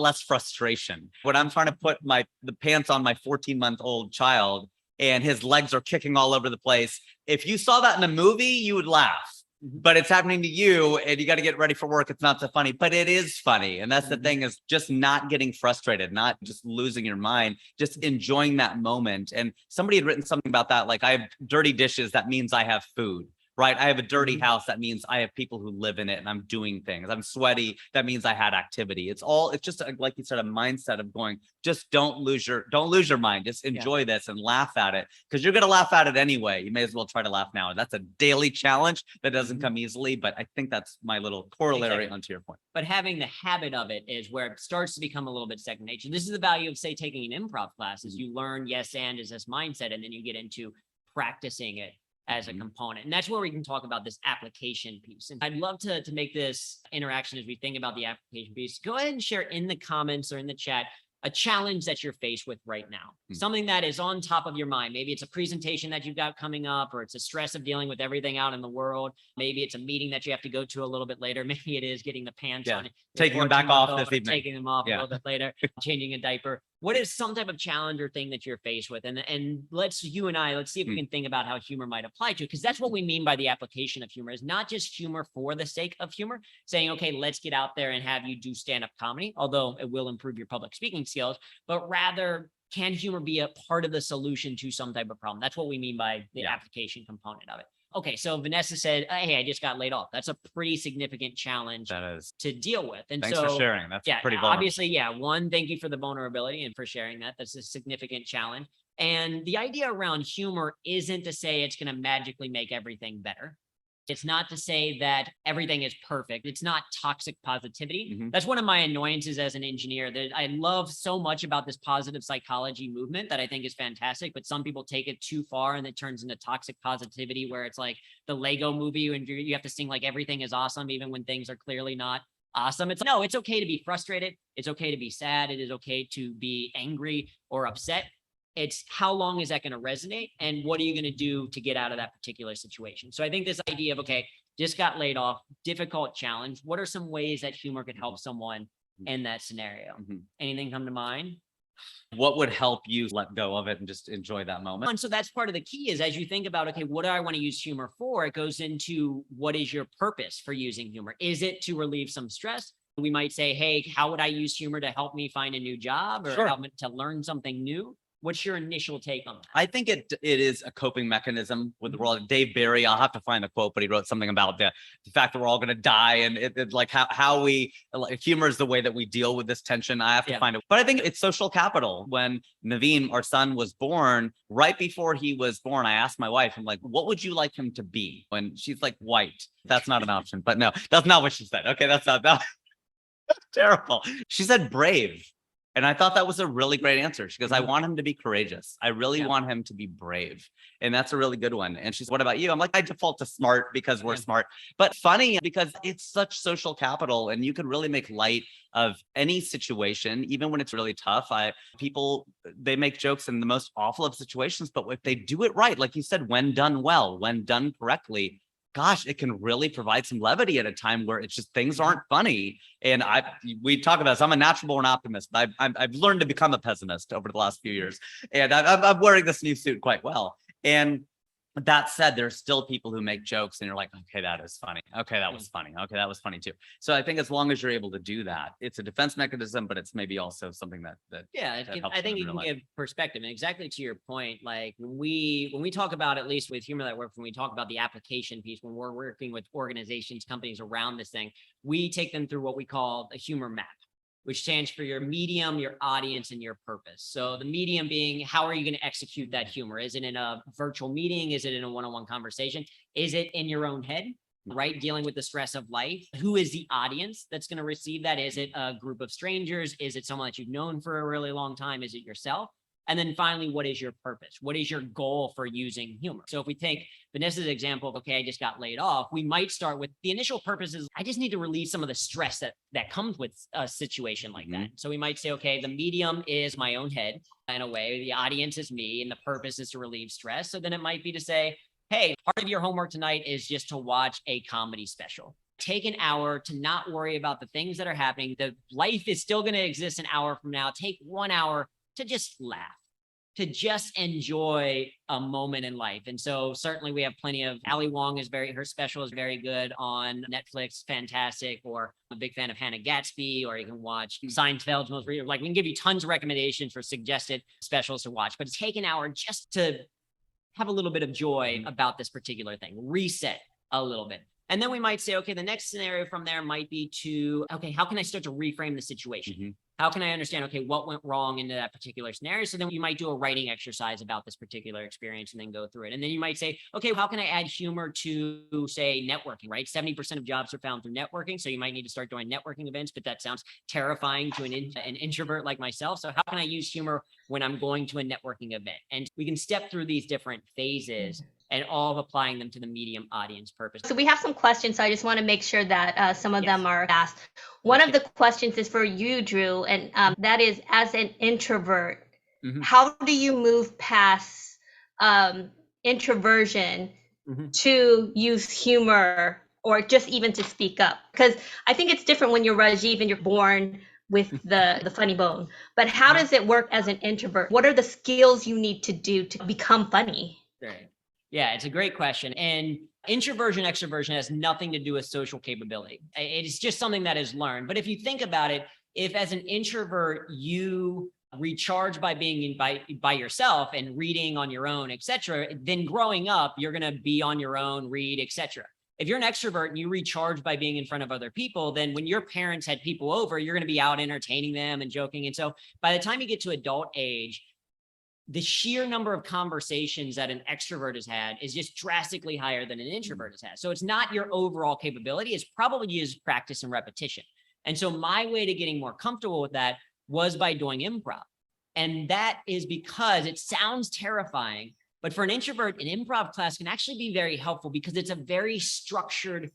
less frustration. When I'm trying to put the pants on my 14-month-old child and his legs are kicking all over the place, if you saw that in a movie, you would laugh. But it's happening to you and you got to get ready for work. It's not so funny, but it is funny. And that's the thing, is just not getting frustrated, not just losing your mind, just enjoying that moment. And somebody had written something about that. Like, I have dirty dishes. That means I have food, right? I have a dirty house. That means I have people who live in it and I'm doing things. I'm sweaty. That means I had activity. It's just like you said, a mindset of going, just don't lose your mind. Just enjoy this and laugh at it, because you're going to laugh at it anyway. You may as well try to laugh now. That's a daily challenge that doesn't come easily, but I think that's my little corollary onto your point. But having the habit of it is where it starts to become a little bit second nature. This is the value of, say, taking an improv class, is you learn yes and is this mindset, and then you get into practicing it as a component. And that's where we can talk about this application piece. And I'd love to make this interaction as we think about the application piece. Go ahead and share in the comments or in the chat a challenge that you're faced with right now, something that is on top of your mind. Maybe it's a presentation that you've got coming up, or it's a stress of dealing with everything out in the world. Maybe it's a meeting that you have to go to a little bit later. Maybe it is getting the pants on, taking them back off this evening, taking them off a little bit later, changing a diaper. What is some type of challenge or thing that you're faced with? And let's see if we can think about how humor might apply to it, because that's what we mean by the application of humor, is not just humor for the sake of humor, saying, okay, let's get out there and have you do stand-up comedy, although it will improve your public speaking skills, but rather, can humor be a part of the solution to some type of problem? That's what we mean by the application component of it. Okay, so Vanessa said, hey, I just got laid off. That's a pretty significant challenge to deal with. And thanks for sharing. That's pretty vulnerable. Obviously, one, thank you for the vulnerability and for sharing that. That's a significant challenge. And the idea around humor isn't to say it's going to magically make everything better. It's not to say that everything is perfect. It's not toxic positivity. That's one of my annoyances as an engineer, that I love so much about this positive psychology movement that I think is fantastic, but some people take it too far and it turns into toxic positivity, where it's like the Lego movie and you have to sing like everything is awesome, even when things are clearly not awesome. It's okay to be frustrated. It's okay to be sad. It is okay to be angry or upset. It's how long is that going to resonate, and what are you going to do to get out of that particular situation? So I think this idea of, okay, just got laid off, difficult challenge. What are some ways that humor could help someone in that scenario? Anything come to mind? What would help you let go of it and just enjoy that moment? And so that's part of the key, is as you think about, okay, what do I want to use humor for? It goes into, what is your purpose for using humor? Is it to relieve some stress? We might say, hey, how would I use humor to help me find a new job, or help me to learn something new? What's your initial take on that? I think it is a coping mechanism with the world. Dave Barry, I'll have to find the quote, but he wrote something about the fact that we're all going to die, and it like how we, like, humor is the way that we deal with this tension. I have to find it, but I think it's social capital. When Naveen, our son, was born, right before he was born, I asked my wife, I'm like, what would you like him to be? When she's like, white. That's not an option, but no, that's not what she said. Okay, that's terrible. She said brave. And I thought that was a really great answer. She goes, I want him to be courageous. I really want him to be brave. And that's a really good one. And she's, what about you? I'm like, I default to smart because we're smart, but funny because it's such social capital, and you can really make light of any situation, even when it's really tough. People, they make jokes in the most awful of situations, but if they do it right, like you said, when done well, when done correctly, gosh, it can really provide some levity at a time where it's just things aren't funny. And we talk about this. I'm a natural born optimist, but I've learned to become a pessimist over the last few years. And I'm wearing this new suit quite well. And that said, there's still people who make jokes and you're like, okay, that is funny. Okay, that was funny. Okay, that was funny too. So I think as long as you're able to do that, it's a defense mechanism, but it's maybe also something that I think it can give perspective. And exactly to your point, like when we talk about, at least with humor that works, when we talk about the application piece, when we're working with organizations, companies around this thing, we take them through what we call a humor map, which stands for your medium, your audience, and your purpose. So the medium being, how are you going to execute that humor? Is it in a virtual meeting? Is it in a one-on-one conversation? Is it in your own head, right? Dealing with the stress of life. Who is the audience that's going to receive that? Is it a group of strangers? Is it someone that you've known for a really long time? Is it yourself? And then finally, what is your purpose? What is your goal for using humor? So if we take Vanessa's example of, okay, I just got laid off, we might start with the initial purpose is I just need to release some of the stress that comes with a situation like that. So we might say, okay, the medium is my own head in a way, the audience is me, and the purpose is to relieve stress. So then it might be to say, hey, part of your homework tonight is just to watch a comedy special. Take an hour to not worry about the things that are happening. The life is still going to exist an hour from now. Take 1 hour to just laugh, to just enjoy a moment in life. And so certainly we have plenty of Ali Wong her special is very good on Netflix, fantastic. Or I'm a big fan of Hannah Gatsby, or you can watch Seinfeld's most recent. Like we can give you tons of recommendations for suggested specials to watch, but take an hour just to have a little bit of joy about this particular thing, reset a little bit. And then we might say, okay, the next scenario from there might be to, okay, how can I start to reframe the situation? How can I understand, okay, what went wrong into that particular scenario? So then you might do a writing exercise about this particular experience and then go through it. And then you might say, okay, how can I add humor to, say, networking, right? 70% of jobs are found through networking. So you might need to start doing networking events, but that sounds terrifying to an introvert like myself. So how can I use humor when I'm going to a networking event? And we can step through these different phases and all of applying them to the medium audience purpose. So we have some questions. So I just want to make sure that some of them are asked. One of the questions is for you, Drew, and that is, as an introvert, how do you move past introversion to use humor or just even to speak up? Because I think it's different when you're Rajiv and you're born with the funny bone. But how does it work as an introvert? What are the skills you need to do to become funny? Right. Yeah, it's a great question. And introversion, extroversion has nothing to do with social capability. It's just something that is learned. But if you think about it, if as an introvert, you recharge by being by yourself and reading on your own, etc., then growing up, you're going to be on your own, read, etc. If you're an extrovert and you recharge by being in front of other people, then when your parents had people over, you're going to be out entertaining them and joking. And so by the time you get to adult age, the sheer number of conversations that an extrovert has had is just drastically higher than an introvert has had. So it's not your overall capability. It's probably just practice and repetition. And so my way to getting more comfortable with that was by doing improv. And that is because it sounds terrifying, but for an introvert, an improv class can actually be very helpful because it's a very structured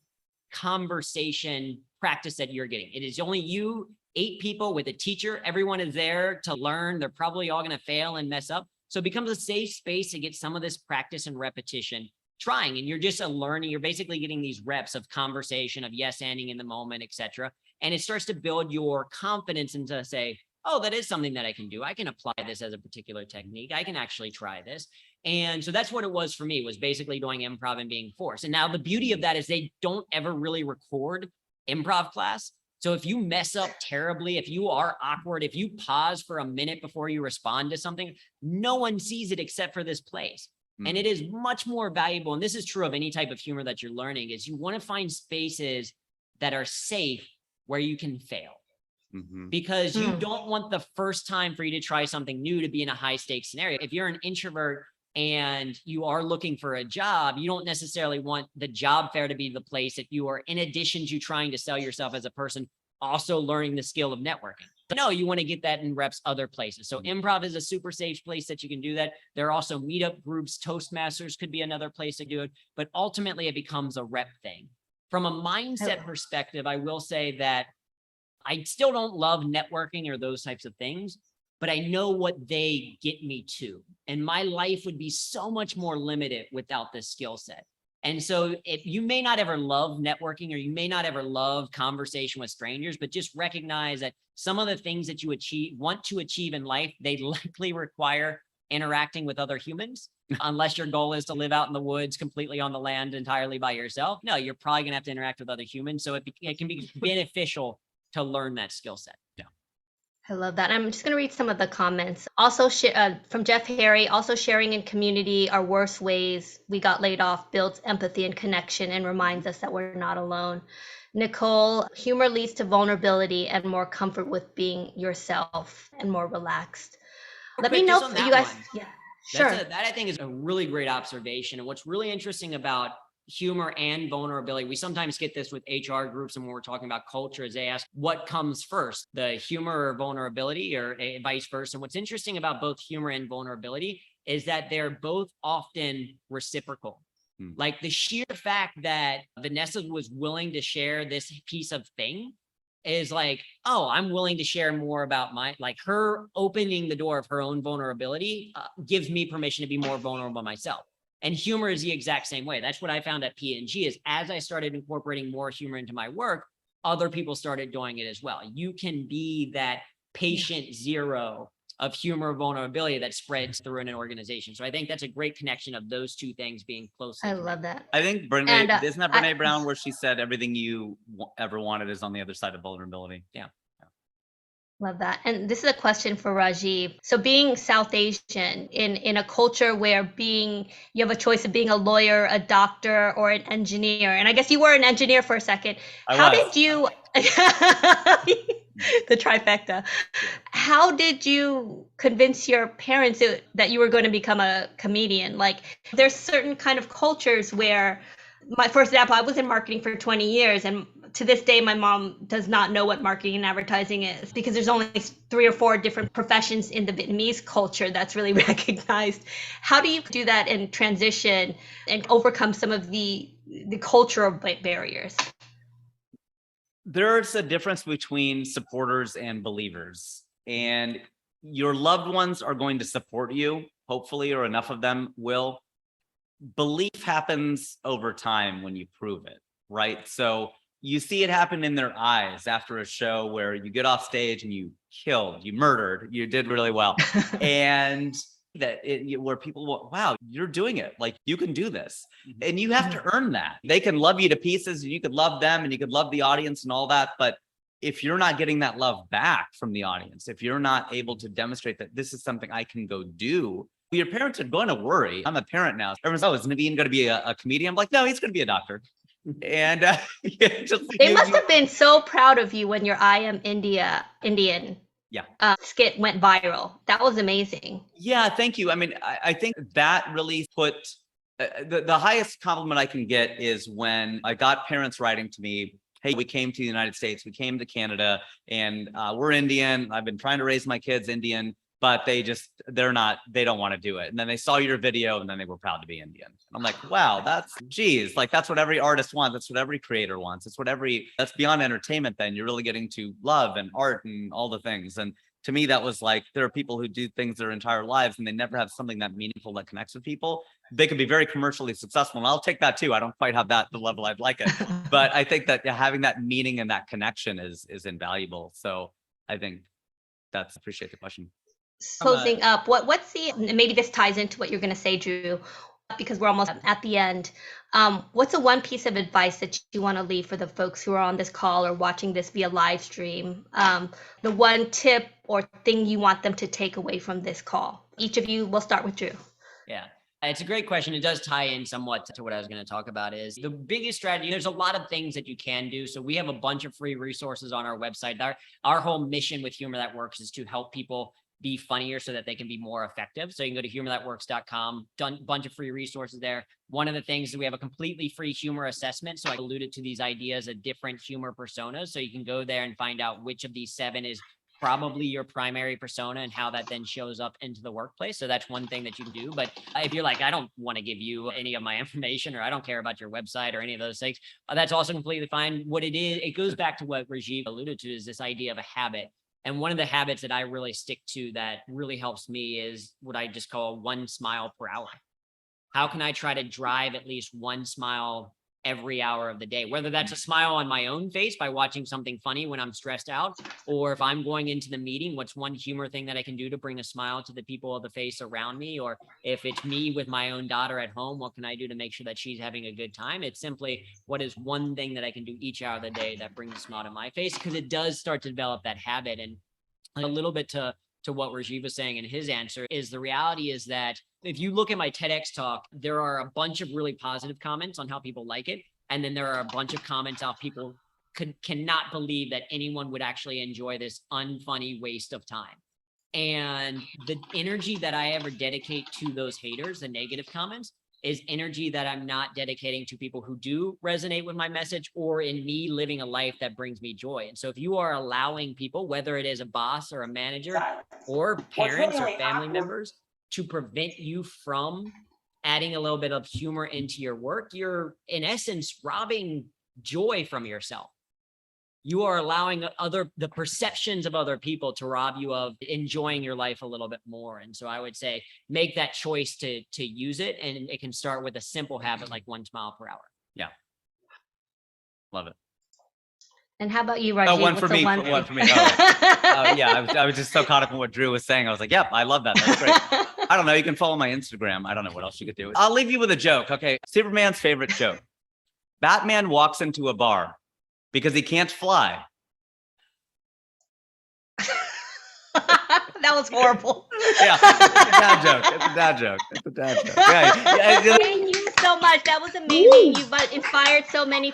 conversation practice that you're getting. It is only you, 8 people with a teacher. Everyone is there to learn. They're probably all going to fail and mess up. So it becomes a safe space to get some of this practice and repetition trying. And you're just learning. You're basically getting these reps of conversation, of yes-anding in the moment, etc. And it starts to build your confidence and to say, oh, that is something that I can do. I can apply this as a particular technique. I can actually try this. And so that's what it was for me, was basically doing improv and being forced. And now the beauty of that is they don't ever really record improv class. So if you mess up terribly, if you are awkward, if you pause for a minute before you respond to something, no one sees it except for this place. And it is much more valuable. And this is true of any type of humor that you're learning, is you want to find spaces that are safe where you can fail. Because you don't want the first time for you to try something new to be in a high stakes scenario. If you're an introvert and you are looking for a job, you don't necessarily want the job fair to be the place that you are, in addition to trying to sell yourself as a person, also learning the skill of networking. No, you want to get that in reps other places. So improv is a super safe place that you can do that. There are also meetup groups. Toastmasters could be another place to do it, but ultimately it becomes a rep thing. From a mindset perspective, I will say that I still don't love networking or those types of things, but I know what they get me to. And my life would be so much more limited without this skill set. And so if you may not ever love networking, or you may not ever love conversation with strangers, but just recognize that some of the things that you want to achieve in life, they likely require interacting with other humans. Unless your goal is to live out in the woods completely on the land entirely by yourself. No, you're probably going to have to interact with other humans. So it can be beneficial to learn that skill set. Yeah. I love that. I'm just going to read some of the comments. Also from Jeff Harry, also sharing in community our worst ways we got laid off builds empathy and connection and reminds us that we're not alone. Nicole, humor leads to vulnerability and more comfort with being yourself and more relaxed. Let me know if you guys. Yeah, sure. That I think is a really great observation. And what's really interesting about humor and vulnerability. We sometimes get this with HR groups, and when we're talking about culture, is they ask what comes first, the humor or vulnerability, or vice versa. And what's interesting about both humor and vulnerability is that they're both often reciprocal. Like the sheer fact that Vanessa was willing to share this piece of thing is like, oh, I'm willing to share more about like her opening the door of her own vulnerability gives me permission to be more vulnerable myself. And humor is the exact same way. That's what I found at P&G is as I started incorporating more humor into my work, other people started doing it as well. You can be that patient zero of humor vulnerability that spreads through an organization. So I think that's a great connection of those two things being closely. I love that. I think Brene, isn't that Brene Brown where she said everything you ever wanted is on the other side of vulnerability? Yeah. Love that. And this is a question for Rajiv. So being South Asian in a culture where you have a choice of being a lawyer, a doctor, or an engineer. And I guess you were an engineer for a second. How did you the trifecta. How did you convince your parents that you were going to become a comedian? Like there's certain kind of cultures where for example, I was in marketing for 20 years and to this day, my mom does not know what marketing and advertising is because there's only 3 or 4 different professions in the Vietnamese culture that's really recognized. How do you do that and transition and overcome some of the cultural barriers? There's a difference between supporters and believers, and your loved ones are going to support you, hopefully, or enough of them will. Belief happens over time when you prove it, right? So you see it happen in their eyes after a show where you get off stage and you killed, you murdered, you did really well. And where people, wow, you're doing it. Like you can do this. And you have to earn that. They can love you to pieces and you could love them and you could love the audience and all that. But if you're not getting that love back from the audience, if you're not able to demonstrate that this is something I can go do, your parents are going to worry. I'm a parent now. Everyone's, oh, is Naveen going to be a comedian? I'm like, no, he's going to be a doctor. And they must have been so proud of you when your I Am Indian skit went viral. That was amazing. Yeah, thank you. I mean, I think that really put the highest compliment I can get is when I got parents writing to me, hey, we came to the United States, we came to Canada, and we're Indian. I've been trying to raise my kids Indian, but they don't want to do it. And then they saw your video and then they were proud to be Indian. And I'm like, wow, that's what every artist wants. That's what every creator wants. That's beyond entertainment. Then you're really getting to love and art and all the things. And to me, that was like, there are people who do things their entire lives and they never have something that meaningful that connects with people. They could be very commercially successful. And I'll take that too. I don't quite have the level I'd like it, but I think that having that meaning and that connection is invaluable. So I think appreciate the question. Closing up, what's maybe this ties into what you're going to say, Drew, because we're almost at the end. What's the one piece of advice that you want to leave for the folks who are on this call or watching this via live stream? The one tip or thing you want them to take away from this call? Each of you, we'll start with Drew. Yeah. It's a great question. It does tie in somewhat to what I was going to talk about is the biggest strategy. There's a lot of things that you can do. So we have a bunch of free resources on our website. Our whole mission with Humor That Works is to help people be funnier so that they can be more effective. So you can go to humorthatworks.com, bunch of free resources there. One of the things is we have a completely free humor assessment. So I alluded to these ideas of different humor personas. So you can go there and find out which of these 7 is probably your primary persona and how that then shows up into the workplace. So that's one thing that you can do. But if you're like, I don't want to give you any of my information, or I don't care about your website or any of those things, that's also completely fine. What it is, it goes back to what Rajiv alluded to, is this idea of a habit. And one of the habits that I really stick to that really helps me is what I just call 1 smile per hour. How can I try to drive at least 1 smile every hour of the day, whether that's a smile on my own face by watching something funny when I'm stressed out, or if I'm going into the meeting, what's one humor thing that I can do to bring a smile to the people of the face around me? Or if it's me with my own daughter at home, what can I do to make sure that she's having a good time? It's simply, what is one thing that I can do each hour of the day that brings a smile to my face? Because it does start to develop that habit. And a little bit to what Rajiv was saying in his answer is the reality is that if you look at my TEDx talk, there are a bunch of really positive comments on how people like it. And then there are a bunch of comments how people cannot believe that anyone would actually enjoy this unfunny waste of time. And the energy that I ever dedicate to those haters, the negative comments, is energy that I'm not dedicating to people who do resonate with my message or in me living a life that brings me joy. And so if you are allowing people, whether it is a boss or a manager or parents or family members, to prevent you from adding a little bit of humor into your work, you're in essence robbing joy from yourself. You are allowing the perceptions of other people to rob you of enjoying your life a little bit more. And so I would say make that choice to use it. And it can start with a simple habit like 1 mile per hour. Yeah. Love it. And how about you, Rajiv? Oh, one for me. One for me. Oh, yeah. I was just so caught up in what Drew was saying. I was like, yep, I love that. That's great. I don't know. You can follow my Instagram. I don't know what else you could do. I'll leave you with a joke. Okay. Superman's favorite joke. Batman walks into a bar because he can't fly. That was horrible. Yeah, it's a dad joke. It's a dad joke. It's a dad joke. Yeah. Thank you so much. That was amazing. You've inspired so many